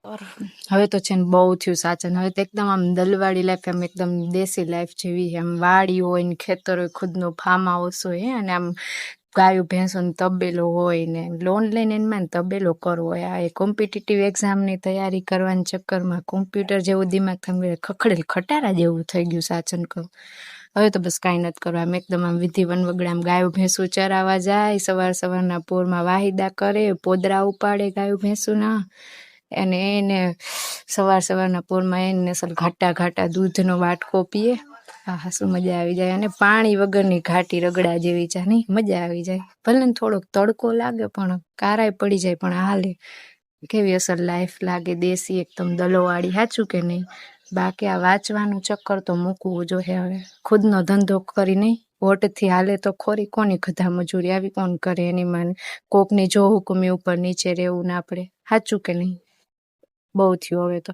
और હવે તો છે ને બહુ થયું સાચન. હવે તો એકદમ આમ દલવાળી લાઈફ, આમ એકદમ દેશી લાઈફ જેવી છે. આમ વાડી હોય ને ખેતર હોય, ખુદનો ફાર્મ હાઉસ હોય, અને આમ ગાયું ભેંસોનો તબેલો હોય ને લોન લઈને એમાં તબેલો કરવો હોય. આ કોમ્પિટિટિવ એક્ઝામની તૈયારી કરવાના ચક્કરમાં કોમ્પ્યુટર જેવું દિમાગ તમે ખખડેલ ખટારા જેવું થઈ ગયું સાચન કહું. હવે તો બસ કાંઈ નથી કરવા. આમ એકદમ આમ વિધિ વનવગડા આમ ગાયું ભેંસું ચરાવવા જાય, સવારના પોરમાં વાહિદા કરે, પોદરા ઉપાડે ગાયું ભેંસુના, અને એને સવારના પોરમાં એને અસલ ઘાટા દૂધનો વાટકો પીએ. હા, શું મજા આવી જાય. અને પાણી વગરની ઘાટી રગડા જેવી ચા નહીં, મજા આવી જાય. ભલે ને થોડોક તડકો લાગે પણ કારાય પડી જાય પણ હાલે. કેવી અસલ લાઈફ લાગે, દેશી એકદમ દલોવાળી. સાચું કે નહીં? બાકી આ વાંચવાનું ચક્કર તો મૂકવું જોઈએ હવે. ખુદનો ધંધો કરી નહીં, વોટથી હાલે તો ખોરી કોની ખધા મજૂરી આવી કોણ કરે એની માને. કોકની જો હુકુમી ઉપર નીચે રહેવું ના પડે. સાચું કે નહીં? બહુ થયું હવે તો.